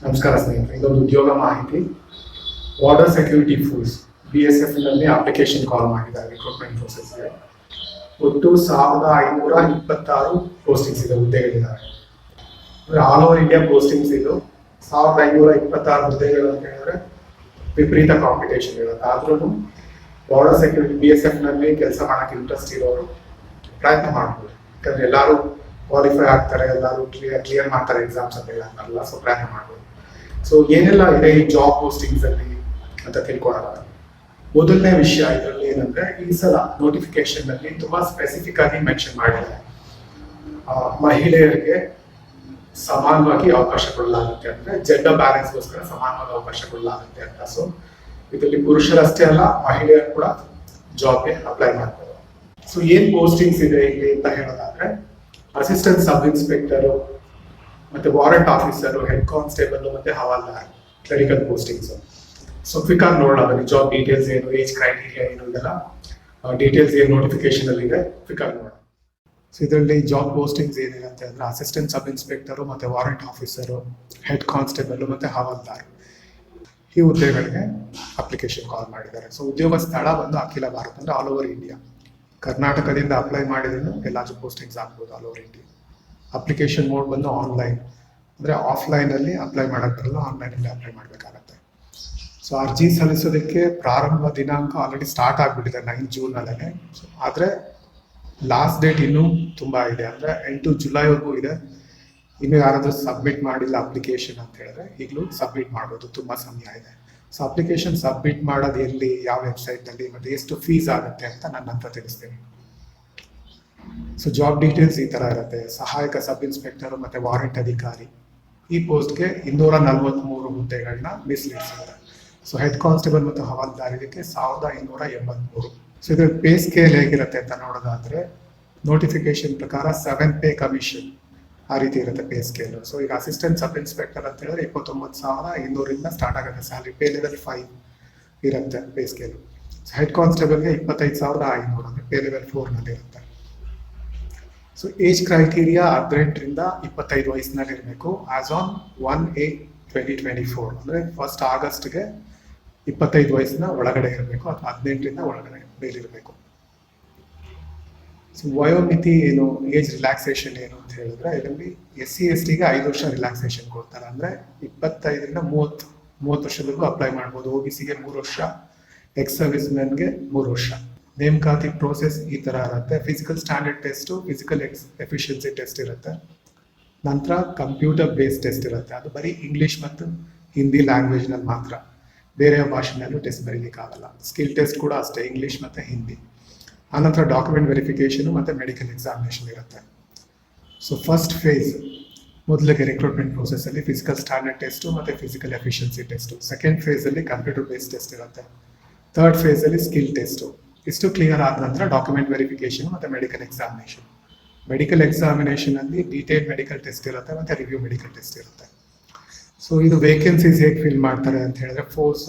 ನಮಸ್ಕಾರ ಸ್ನೇಹಿತರೆ, ಇದೊಂದು ಉದ್ಯೋಗ ಮಾಹಿತಿ. ಬಾರ್ಡರ್ ಸೆಕ್ಯೂರಿಟಿ ಫೋರ್ಸ್ BSF ನಲ್ಲಿ ಅಪ್ಲಿಕೇಶನ್ ಕಾಲ್ ಮಾಡಿದ್ದಾರೆ ರಿಕ್ರೂಟ್ಮೆಂಟ್ ಪ್ರೋಸೆಸ್ಗೆ. ಒಟ್ಟು 1526 ಪೋಸ್ಟಿಂಗ್ಸ್ ಇದೆ, ಹುದ್ದೆಗಳಿದ್ದಾವೆ. ಅಂದರೆ ಆಲ್ ಓವರ್ ಇಂಡಿಯಾ ಪೋಸ್ಟಿಂಗ್ಸ್ ಇದು. 1526 ಹುದ್ದೆಗಳು ಅಂತ ಹೇಳಿದ್ರೆ ವಿಪರೀತ ಕಾಂಪಿಟೇಷನ್ ಇರುತ್ತೆ. ಆದ್ರೂ ಬಾರ್ಡರ್ ಸೆಕ್ಯೂರಿಟಿ BSF ನಲ್ಲಿ ಕೆಲಸ ಮಾಡೋಕ್ಕೆ ಇಂಟ್ರೆಸ್ಟ್ ಇರೋರು ಪ್ರಯತ್ನ ಮಾಡ್ಬೋದು. ಯಾಕಂದ್ರೆ ಎಲ್ಲರೂ ಕ್ವಾಲಿಫೈ ಆಗ್ತಾರೆ, ಎಲ್ಲರೂ ಕ್ಲಿಯರ್ ಮಾಡ್ತಾರೆ ಎಕ್ಸಾಮ್ಸ್ ಅಂತ ಹೇಳಲ್ಲ. ಸೊ ಪ್ರಯತ್ನ ಮಾಡ್ಬೋದು. ಸೊ ಏನೆಲ್ಲ ಇದೆ ಈ ಜಾಬ್ ಪೋಸ್ಟಿಂಗ್ಸ್ ಅಲ್ಲಿ ಅಂತ ತಿಳ್ಕೊಳ್ಳೋಣ. ಮೊದಲನೇ ವಿಷಯ ಇದರಲ್ಲಿ ಏನಂದ್ರೆ, ಈ ಸಲ ನೋಟಿಫಿಕೇಶನ್ ನಲ್ಲಿ ತುಂಬಾ ಸ್ಪೆಸಿಫಿಕ್ ಆಗಿ ಮೆನ್ಷನ್ ಮಾಡಿದ್ದಾರೆ. ಮಹಿಳೆಯರಿಗೆ ಸಮಾನವಾಗಿ ಅವಕಾಶ ಕೊಡಲಾಗುತ್ತೆ, ಅಂದ್ರೆ ಜೆಂಡರ್ ಬ್ಯಾಲೆನ್ಸ್ ಗೋಸ್ಕರ ಸಮಾನವಾದ ಅವಕಾಶ ಕೊಡಲಾಗುತ್ತೆ ಅಂತ. ಸೊ ಇದರಲ್ಲಿ ಪುರುಷರಷ್ಟೇ ಅಲ್ಲ, ಮಹಿಳೆಯರು ಕೂಡ ಜಾಬ್ಗೆ ಅಪ್ಲೈ ಮಾಡ್ತಾರೆ. ಸೊ ಏನ್ ಪೋಸ್ಟಿಂಗ್ಸ್ ಇದೆ ಇಲ್ಲಿ ಅಂತ ಹೇಳೋದಾದ್ರೆ, ಅಸಿಸ್ಟೆಂಟ್ ಸಬ್ ಇನ್ಸ್ಪೆಕ್ಟರ್ ಮತ್ತೆ ವಾರೆಂಟ್ ಆಫೀಸರ್, ಹೆಡ್ ಕಾನ್ಸ್ಟೇಬಲ್ ಮತ್ತೆ ಹವಾಲ್ದಾರ್, ಕ್ಲರಿಕಲ್ ಪೋಸ್ಟಿಂಗ್ಸ್. ಸೊ ಕ್ವಿಕ್ ಆಗಿ ನೋಡೋಣ ಜಾಬ್ ಡೀಟೇಲ್ಸ್ ಏನು, ಏಜ್ ಕ್ರೈಟೀರಿಯಾ ಏನು, ಇದೆಲ್ಲ ಡೀಟೇಲ್ಸ್ ಏನು ನೋಟಿಫಿಕೇಶನ್ ಅಲ್ಲಿ ಇದೆ, ಕ್ವಿಕ್ ಆಗಿ ನೋಡೋಣ. ಸೊ ಇದರಲ್ಲಿ ಜಾಬ್ ಪೋಸ್ಟಿಂಗ್ಸ್ ಏನಿರುತ್ತೆ ಅಂದ್ರೆ, ಅಸಿಸ್ಟೆಂಟ್ ಸಬ್ ಇನ್ಸ್ಪೆಕ್ಟರ್ ಮತ್ತೆ ವಾರೆಂಟ್ ಆಫೀಸರ್, ಹೆಡ್ ಕಾನ್ಸ್ಟೇಬಲ್ ಮತ್ತೆ ಹವಾಲ್ದಾರ್, ಈ ಹುದ್ದೆಗಳಿಗೆ ಅಪ್ಲಿಕೇಶನ್ ಕಾಲ್ ಮಾಡಿದ್ದಾರೆ. ಸೊ ಉದ್ಯೋಗ ಸ್ಥಳ ಬಂದು ಅಖಿಲ ಭಾರತ, ಅಂದ್ರೆ ಆಲ್ ಓವರ್ ಇಂಡಿಯಾ. ಕರ್ನಾಟಕದಿಂದ ಅಪ್ಲೈ ಮಾಡಿದ್ರು ಎಲ್ಲಾದ್ರೂ ಪೋಸ್ಟಿಂಗ್ಸ್ ಆಗ್ಬೋದು all over India. Application mode ಬಂದು ಆನ್ಲೈನ್, ಅಂದರೆ ಆಫ್ಲೈನಲ್ಲಿ ಅಪ್ಲೈ ಮಾಡೋಕ್ಕೆ ಬರಲ್ಲ, ಆನ್ಲೈನಲ್ಲಿ ಅಪ್ಲೈ ಮಾಡಬೇಕಾಗತ್ತೆ. ಸೊ ಅರ್ಜಿ ಸಲ್ಲಿಸೋದಕ್ಕೆ ಪ್ರಾರಂಭ ದಿನಾಂಕ ಆಲ್ರೆಡಿ ಸ್ಟಾರ್ಟ್ ಆಗಿಬಿಟ್ಟಿದೆ 9 ಜೂನಲ್ಲೇ. ಸೊ ಆದರೆ ಲಾಸ್ಟ್ ಡೇಟ್ ಇನ್ನೂ ತುಂಬ ಇದೆ, ಅಂದರೆ 8 ಜುಲೈವರೆಗೂ ಇದೆ. ಇನ್ನು ಯಾರಾದರೂ ಸಬ್ಮಿಟ್ ಮಾಡಿಲ್ಲ ಅಪ್ಲಿಕೇಶನ್ ಅಂತ ಹೇಳಿದ್ರೆ ಈಗಲೂ ಸಬ್ಮಿಟ್ ಮಾಡ್ಬೋದು, ತುಂಬ ಸಮಯ ಇದೆ. ಸೊ ಅಪ್ಲಿಕೇಶನ್ ಸಬ್ಮಿಟ್ ಮಾಡೋದು ಎಲ್ಲಿ, ಯಾವ ವೆಬ್ಸೈಟ್ನಲ್ಲಿ, ಮತ್ತು ಎಷ್ಟು ಫೀಸ್ ಆಗುತ್ತೆ ಅಂತ ನನ್ನ ಹತ್ರ ತಿಳಿಸ್ತೀನಿ. ಸೊ ಜಾಬ್ ಡೀಟೇಲ್ಸ್ ಈ ಥರ ಇರುತ್ತೆ. ಸಹಾಯಕ ಸಬ್ ಇನ್ಸ್ಪೆಕ್ಟರ್ ಮತ್ತು ವಾರೆಂಟ್ ಅಧಿಕಾರಿ, ಈ ಪೋಸ್ಟ್ಗೆ 243 ಹುದ್ದೆಗಳನ್ನ ಮೀಸಲಿರಿಸಿದ್ದಾರೆ. ಸೊ ಹೆಡ್ ಕಾನ್ಸ್ಟೇಬಲ್ ಮತ್ತು ಹವಾಲ್ದಾರ್ ಇದಕ್ಕೆ 1583. ಸೊ ಇದರ ಪೇ ಸ್ಕೇಲ್ ಹೇಗಿರುತ್ತೆ ಅಂತ ನೋಡೋದಾದ್ರೆ, ನೋಟಿಫಿಕೇಶನ್ ಪ್ರಕಾರ 7 ಪೇ ಕಮಿಷನ್ ಆ ರೀತಿ ಇರುತ್ತೆ ಪೇ ಸ್ಕೇಲ್. ಸೊ ಈಗ ಅಸಿಸ್ಟೆಂಟ್ ಸಬ್ ಇನ್ಸ್ಪೆಕ್ಟರ್ ಅಂತ ಹೇಳಿದ್ರೆ 29,200 ಸ್ಟಾರ್ಟ್ ಆಗುತ್ತೆ ಸ್ಯಾಲ್ರಿ. ಪೇ ಲೆವೆಲ್ 5 ಇರುತ್ತೆ ಪೇ ಸ್ಕೇಲು. ಹೆಡ್ ಕಾನ್ಸ್ಟೇಬಲ್ಗೆ 25,500 ಅಂದರೆ ಪೇ ಲೆವೆಲ್ 4ನಲ್ಲಿ ಇರುತ್ತೆ. ಸೊ ಏಜ್ ಕ್ರೈಟೀರಿಯಾ 18ರಿಂದ 25 ವಯಸ್ಸಿನಲ್ಲಿ ಇರಬೇಕು. ಆಸ್ ಆನ್ 1/8/2024, ಅಂದರೆ 1 ಆಗಸ್ಟ್ಗೆ 25 ವಯಸ್ಸಿನ ಒಳಗಡೆ ಇರಬೇಕು, ಅಥವಾ 18ರಿಂದ ಒಳಗಡೆ ಮೇಲಿರಬೇಕು. ಸೊ ವಯೋಮಿತಿ ಏನು, ಏಜ್ ರಿಲ್ಯಾಕ್ಸೇಷನ್ ಏನು ಅಂತ ಹೇಳಿದ್ರೆ, ಇದರಲ್ಲಿ SC/STಗೆ 5 ವರ್ಷ ರಿಲ್ಯಾಕ್ಸೇಷನ್ ಕೊಡ್ತಾರೆ. ಅಂದರೆ 25ರಿಂದ 30 ವರ್ಷದವರೆಗೂ ಅಪ್ಲೈ ಮಾಡ್ಬೋದು. OBCಗೆ 3 ವರ್ಷ, ಎಕ್ಸ್ ಸರ್ವಿಸ್ ಮೆನ್ಗೆ 3 ವರ್ಷ. ನೇಮಕಾತಿ ಪ್ರೋಸೆಸ್ ಈ ಥರ ಇರುತ್ತೆ. Physical standard test, physical efficiency test ಇರುತ್ತೆ. ನಂತರ ಕಂಪ್ಯೂಟರ್ ಬೇಸ್ಡ್ ಟೆಸ್ಟ್ ಇರುತ್ತೆ. ಅದು ಬರೀ ಇಂಗ್ಲೀಷ್ ಮತ್ತು ಹಿಂದಿ ಲ್ಯಾಂಗ್ವೇಜ್ನಲ್ಲಿ ಮಾತ್ರ, ಬೇರೆ ಭಾಷೆನಲ್ಲೂ ಟೆಸ್ಟ್ ಬರೀಲಿಕ್ಕಾಗಲ್ಲ. ಸ್ಕಿಲ್ ಟೆಸ್ಟ್ ಕೂಡ ಅಷ್ಟೇ, ಇಂಗ್ಲೀಷ್ ಮತ್ತು ಹಿಂದಿ. ಆನಂತರ ಡಾಕ್ಯುಮೆಂಟ್ ವೆರಿಫಿಕೇಷನು ಮತ್ತು ಮೆಡಿಕಲ್ ಎಕ್ಸಾಮಿನೇಷನ್ ಇರುತ್ತೆ. ಸೊ ಫಸ್ಟ್ ಫೇಸ್ ಮೊದಲಿಗೆ ರಿಕ್ರೂಟ್ಮೆಂಟ್ ಪ್ರೋಸೆಸ್ಸಲ್ಲಿ ಫಿಸಿಕಲ್ ಸ್ಟ್ಯಾಂಡರ್ಡ್ ಟೆಸ್ಟು ಮತ್ತು ಫಿಸಿಕಲ್ ಎಫಿಷಿಯನ್ಸಿ ಟೆಸ್ಟು. ಸೆಕೆಂಡ್ ಫೇಸಲ್ಲಿ ಕಂಪ್ಯೂಟರ್ ಬೇಸ್ಡ್ ಟೆಸ್ಟ್ ಇರುತ್ತೆ. ಥರ್ಡ್ ಫೇಸಲ್ಲಿ ಸ್ಕಿಲ್ ಟೆಸ್ಟು. ಇಷ್ಟು ಕ್ಲಿಯರ್ ಆದ ನಂತರ ಡಾಕ್ಯುಮೆಂಟ್ ವೆರಿಫಿಕೇಶನ್ ಮತ್ತು ಮೆಡಿಕಲ್ ಎಕ್ಸಾಮಿನೇಷನ್. ಮೆಡಿಕಲ್ ಎಕ್ಸಾಮಿನೇಷನಲ್ಲಿ ಡೀಟೇಲ್ ಮೆಡಿಕಲ್ ಟೆಸ್ಟ್ ಇರುತ್ತೆ ಮತ್ತು ರಿವ್ಯೂ ಮೆಡಿಕಲ್ ಟೆಸ್ಟ್ ಇರುತ್ತೆ. ಸೊ ಇದು ವೇಕೆನ್ಸೀಸ್ ಹೇಗೆ ಫಿಲ್ ಮಾಡ್ತಾರೆ ಅಂತ ಹೇಳಿದ್ರೆ,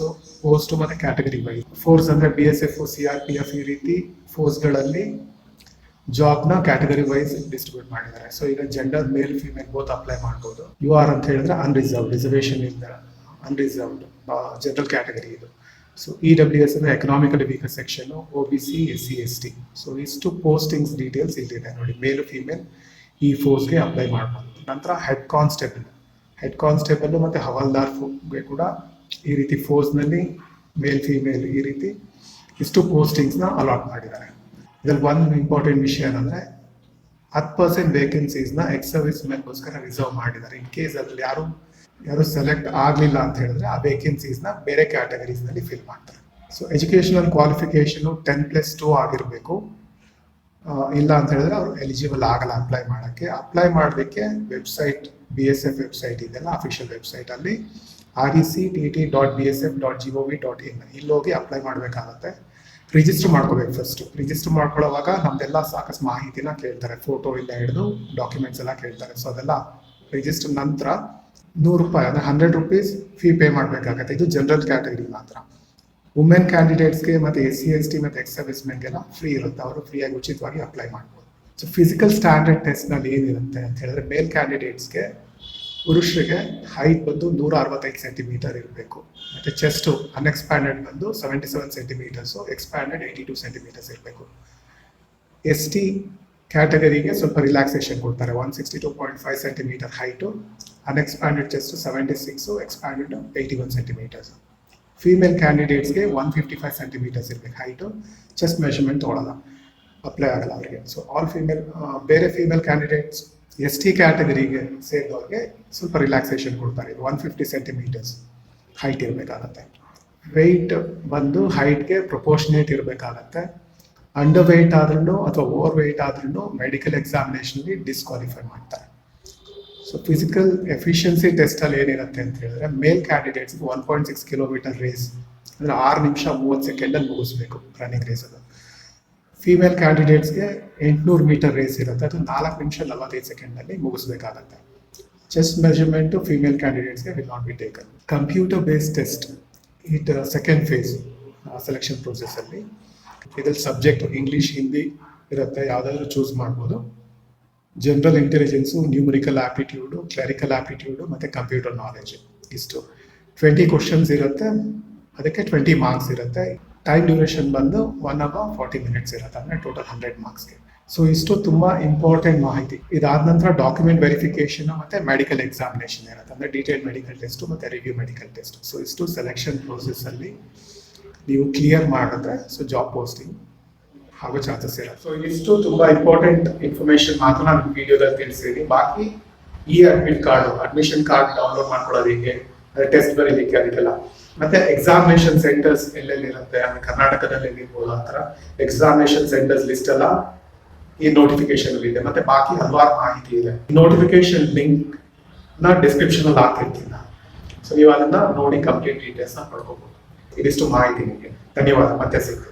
ಪೋಸ್ಟು ಮತ್ತು ಕ್ಯಾಟಗರಿ ವೈಸ್. ಫೋರ್ಸ್ ಅಂದರೆ BSF, CRPF ಈ ರೀತಿ ಫೋರ್ಸ್ಗಳಲ್ಲಿ ಜಾಬ್ನ ಕ್ಯಾಟಗರಿ ವೈಸ್ ಡಿಸ್ಟ್ರಿಬ್ಯೂಟ್ ಮಾಡಿದ್ದಾರೆ. ಸೊ ಈಗ ಜೆಂಡರ್ ಮೇಲ್ ಫಿಮೇಲ್ ಬೋತ್ ಅಪ್ಲೈ ಮಾಡ್ಬೋದು. UR ಅಂತ ಹೇಳಿದ್ರೆ ಅನ್ರಿಸರ್ವ್ಡ್, ರಿಸರ್ವೇಷನ್ ಇಲ್ಲ, ಅನ್ರಿಸರ್ವ್ಡ್ ಜನರಲ್ ಕ್ಯಾಟಗರಿ ಇದು. ಸೊ EWS ಅಂದರೆ economically weaker section, OBC, SC/ST. So ಇಷ್ಟು ಪೋಸ್ಟಿಂಗ್ಸ್ ಡೀಟೇಲ್ಸ್ ಇಲ್ಲಿದೆ ನೋಡಿ. ಮೇಲ್ ಫಿಮೇಲ್ ಈ ಫೋರ್ಸ್ಗೆ ಅಪ್ಲೈ ಮಾಡ್ಬೋದು. ನಂತರ ಹೆಡ್ ಕಾನ್ಸ್ಟೇಬಲ್ ಮತ್ತು ಹವಾಲ್ದಾರ್ಗೆ ಕೂಡ ಈ ರೀತಿ ಫೋರ್ಸ್ನಲ್ಲಿ ಮೇಲ್ ಫಿಮೇಲ್ ಈ ರೀತಿ ಇಷ್ಟು ಪೋಸ್ಟಿಂಗ್ಸ್ನ ಅಲಾಟ್ ಮಾಡಿದ್ದಾರೆ. ಇದರಲ್ಲಿ ಒಂದು ಇಂಪಾರ್ಟೆಂಟ್ ವಿಷಯ ಏನಂದರೆ, 10% ವೇಕೆನ್ಸೀಸ್ನ ಎಕ್ಸ್ ಸರ್ವಿಸ್ ಮೆನ್ಗೋಸ್ಕರ ರಿಸರ್ವ್ ಮಾಡಿದ್ದಾರೆ. ಇನ್ ಕೇಸ್ ಅದರಲ್ಲಿ ಯಾರು ಸೆಲೆಕ್ಟ್ ಆಗಲಿಲ್ಲ ಅಂತ ಹೇಳಿದ್ರೆ ಆ ವೇಕೆನ್ಸೀಸ್ನ ಬೇರೆ ಕ್ಯಾಟಗರೀಸ್ನಲ್ಲಿ ಫಿಲ್ ಮಾಡ್ತಾರೆ. ಸೊ ಎಜುಕೇಷನಲ್ ಕ್ವಾಲಿಫಿಕೇಷನು 10+2 ಆಗಿರಬೇಕು. ಇಲ್ಲ ಅಂತ ಹೇಳಿದ್ರೆ ಅವರು ಎಲಿಜಿಬಲ್ ಆಗಲ್ಲ ಅಪ್ಲೈ ಮಾಡೋಕ್ಕೆ. ಅಪ್ಲೈ ಮಾಡಲಿಕ್ಕೆ ವೆಬ್ಸೈಟ್, BSF ವೆಬ್ಸೈಟ್ ಇದೆಲ್ಲ ಅಫಿಷಿಯಲ್ ವೆಬ್ಸೈಟಲ್ಲಿ rec.bsf.gov.in ಇಲ್ಲಿ ಹೋಗಿ ಅಪ್ಲೈ ಮಾಡಬೇಕಾಗತ್ತೆ. ರಿಜಿಸ್ಟರ್ ಮಾಡ್ಕೋಬೇಕು. ಫಸ್ಟು ರಿಜಿಸ್ಟರ್ ಮಾಡ್ಕೊಳ್ಳೋವಾಗ ನಮ್ದೆಲ್ಲ ಸಾಕಷ್ಟು ಮಾಹಿತಿನ ಕೇಳ್ತಾರೆ, ಫೋಟೋ ಇಲ್ಲ ಹಿಡಿದು ಡಾಕ್ಯುಮೆಂಟ್ಸ್ ಎಲ್ಲ ಕೇಳ್ತಾರೆ. ಸೊ ಅದೆಲ್ಲ ರಿಜಿಸ್ಟರ್ ನಂತರ ₹100 ಅಂದರೆ 100 ರೂಪೀಸ್ ಫೀ ಪೇ ಮಾಡಬೇಕಾಗತ್ತೆ. ಇದು ಜನರಲ್ ಕ್ಯಾಟಗರಿ ಮಾತ್ರ. ವುಮೆನ್ ಕ್ಯಾಂಡಿಡೇಟ್ಸ್ಗೆ ಮತ್ತು SC/ST ಮತ್ತು ಎಕ್ಸ್ ಸರ್ವಿಸ್ ಮೆನ್ಗೆಲ್ಲ ಫ್ರೀ ಇರುತ್ತೆ, ಅವರು ಫ್ರೀಯಾಗಿ ಉಚಿತವಾಗಿ ಅಪ್ಲೈ ಮಾಡ್ಬೋದು. ಸೊ ಫಿಸಿಕಲ್ ಸ್ಟ್ಯಾಂಡರ್ಡ್ ಟೆಸ್ಟ್ನಲ್ಲಿ ಏನಿರುತ್ತೆ ಅಂತ ಹೇಳಿದ್ರೆ, ಮೇಲ್ ಕ್ಯಾಂಡಿಡೇಟ್ಸ್ಗೆ ಪುರುಷರಿಗೆ ಹೈಟ್ ಬಂದು 165 ಸೆಂಟಿಮೀಟರ್ ಇರಬೇಕು, ಮತ್ತು ಚೆಸ್ಟು ಅನ್ಎಕ್ಸ್ಪ್ಯಾಂಡೆಡ್ ಬಂದು 77 ಸೆಂಟಿಮೀಟರ್ಸು, ಎಕ್ಸ್ಪ್ಯಾಂಡೆಡ್ 82 ಸೆಂಟಿಮೀಟರ್ಸ್ ಇರಬೇಕು. ST ಕ್ಯಾಟಗರಿಗೆ ಸ್ವಲ್ಪ ರಿಲ್ಯಾಕ್ಸೇಷನ್ ಕೊಡ್ತಾರೆ. 162.5 centimetre height, unexpanded chest 76, expanded 81 centimetres. Female ಕ್ಯಾಂಡಿಡೇಟ್ಸ್ಗೆ 155 ಸೆಂಟಿಮೀಟರ್ಸ್ ಇರಬೇಕು ಹೈಟು, ಚೆಸ್ಟ್ ಮೆಷರ್ಮೆಂಟ್ ತೊಗೊಳಲ್ಲ, ಅಪ್ಲೈ ಆಗಲ್ಲ ಅವರಿಗೆ. ಸೊ ಆಲ್ ಫೀಮೇಲ್, ಬೇರೆ ಫೀಮೇಲ್ ಕ್ಯಾಂಡಿಡೇಟ್ಸ್ ST ಕ್ಯಾಟಗರಿಗೆ ಸೇರಿದವ್ರಿಗೆ ಸ್ವಲ್ಪ ರಿಲ್ಯಾಕ್ಸೇಷನ್ ಕೊಡ್ತಾರೆ. 150 ಸೆಂಟಿಮೀಟರ್ಸ್ ಹೈಟ್ ಇರಬೇಕಾಗತ್ತೆ. ವೆಯ್ಟ್ ಬಂದು ಹೈಟ್ಗೆ ಪ್ರಪೋರ್ಷನೇಟ್ ಇರಬೇಕಾಗತ್ತೆ. ಅಂಡರ್ ವೆಯ್ಟ್ ಆದ್ರೂ ಅಥವಾ ಓವರ್ ವೆಯ್ಟ್ ಆದ್ರೂ ಮೆಡಿಕಲ್ ಎಕ್ಸಾಮಿನೇಷನ್ಗೆ ಡಿಸ್ಕ್ವಾಲಿಫೈ ಮಾಡ್ತಾರೆ. ಸೊ ಫಿಸಿಕಲ್ ಎಫಿಷಿಯನ್ಸಿ ಟೆಸ್ಟಲ್ಲಿ ಏನಿರುತ್ತೆ ಅಂತ ಹೇಳಿದ್ರೆ, ಮೇಲ್ ಕ್ಯಾಂಡಿಡೇಟ್ಸ್ಗೆ 1.6 ಕಿಲೋಮೀಟರ್ ರೇಸ್ ಅಂದರೆ 6 ನಿಮಿಷ 30 ಸೆಕೆಂಡಲ್ಲಿ ಮುಗಿಸ್ಬೇಕು ರನ್ನಿಂಗ್ ರೇಸಲ್ಲಿ. ಫೀಮೇಲ್ ಕ್ಯಾಂಡಿಡೇಟ್ಸ್ಗೆ 800 ಮೀಟರ್ ರೇಸ್ ಇರುತ್ತೆ, ಅದು 4 ನಿಮಿಷ 45 ಸೆಕೆಂಡಲ್ಲಿ ಮುಗಿಸ್ಬೇಕಾಗತ್ತೆ. ಚೆಸ್ಟ್ ಮೆಜರ್ಮೆಂಟು ಫೀಮೇಲ್ ಕ್ಯಾಂಡಿಡೇಟ್ಸ್ಗೆ will not be taken. Computer based test it second phase selection ಪ್ರೊಸೆಸ್ಸಲ್ಲಿ. ಇದ್ರಲ್ಲಿ ಸಬ್ಜೆಕ್ಟ್ ಇಂಗ್ಲೀಷ್, ಹಿಂದಿ ಇರುತ್ತೆ, ಯಾವುದಾದ್ರೂ ಚೂಸ್ ಮಾಡ್ಬೋದು. General intelligence, numerical aptitude, clerical aptitude ಮತ್ತು ಕಂಪ್ಯೂಟರ್ ನಾಲೆಜ್, ಇಷ್ಟು 20 ಕ್ವಶನ್ಸ್ ಇರುತ್ತೆ. ಅದಕ್ಕೆ 20 ಮಾರ್ಕ್ಸ್ ಇರುತ್ತೆ. ಟೈಮ್ ಡ್ಯೂರೇಷನ್ ಬಂದು 1 hour 40 minutes ಇರುತ್ತೆ, ಅಂದರೆ ಟೋಟಲ್ 100 ಮಾರ್ಕ್ಸ್ಗೆ. ಸೊ ಇಷ್ಟು ತುಂಬ ಇಂಪಾರ್ಟೆಂಟ್ ಮಾಹಿತಿ. ಇದಾದ ನಂತರ ಡಾಕ್ಯುಮೆಂಟ್ ವೆರಿಫಿಕೇಷನ್ ಮತ್ತು ಮೆಡಿಕಲ್ ಎಕ್ಸಾಮಿನೇಷನ್ ಇರುತ್ತೆ, ಅಂದರೆ ಡೀಟೇಲ್ ಮೆಡಿಕಲ್ ಟೆಸ್ಟು ಮತ್ತು ರಿವ್ಯೂ ಮೆಡಿಕಲ್ ಟೆಸ್ಟ್. ಸೊ ಇಷ್ಟು ಸೆಲೆಕ್ಷನ್ ಪ್ರೋಸೆಸ್ಸಲ್ಲಿ ನೀವು ಕ್ಲಿಯರ್ ಮಾಡಿದ್ರೆ ಸೊ ಜಾಬ್ ಪೋಸ್ಟಿಂಗ್ ಆಗೋ ಚಾನ್ಸಸ್ ಇರುತ್ತೆ. ಸೊ ಇಷ್ಟು ತುಂಬ ಇಂಪಾರ್ಟೆಂಟ್ ಇನ್ಫಾರ್ಮೇಷನ್ ಮಾತ್ರ ನಾನು ವಿಡಿಯೋದಲ್ಲಿ ತಿಳಿಸಿದ್ದೀನಿ. ಬಾಕಿ admit card, admission card download ಮಾಡ್ಕೊಳ್ಳೋದು ಹೇಗೆ, ಟೆಸ್ಟ್ ಬರೀಲಿಕ್ಕೆ ಅದಕ್ಕೆಲ್ಲ, ಮತ್ತೆ ಎಕ್ಸಾಮಿನೇಷನ್ ಸೆಂಟರ್ಸ್ ಎಲ್ಲೆಲ್ಲಿರುತ್ತೆ, ಅಂದರೆ ಕರ್ನಾಟಕದಲ್ಲಿ ಎಲ್ಲಿರ್ಬೋದು ಆ ಥರ ಎಕ್ಸಾಮಿನೇಷನ್ ಸೆಂಟರ್ಸ್ ಲಿಸ್ಟ್ ಎಲ್ಲ ಈ ನೋಟಿಫಿಕೇಶನ್ ಇದೆ. ಮತ್ತೆ ಬಾಕಿ ಹಲವಾರು ಮಾಹಿತಿ ಇದೆ. ನೋಟಿಫಿಕೇಶನ್ ಲಿಂಕ್ ನ ಡಿಸ್ಕ್ರಿಪ್ಷನ್ ಅಲ್ಲಿ ಹಾಕಿರ್ತೀನಿ ನಾನು. ಸೊ ನೀವು ಅದನ್ನ ನೋಡಿ ಕಂಪ್ಲೀಟ್ ಡೀಟೇಲ್ಸ್ ನ ಪಡ್ಕೋಬಹುದು. ಇದಿಷ್ಟು ಮಾಹಿತಿ ನಿಮಗೆ. ಧನ್ಯವಾದ. ಮತ್ತೆ ಸಿಗ್ತೀವಿ.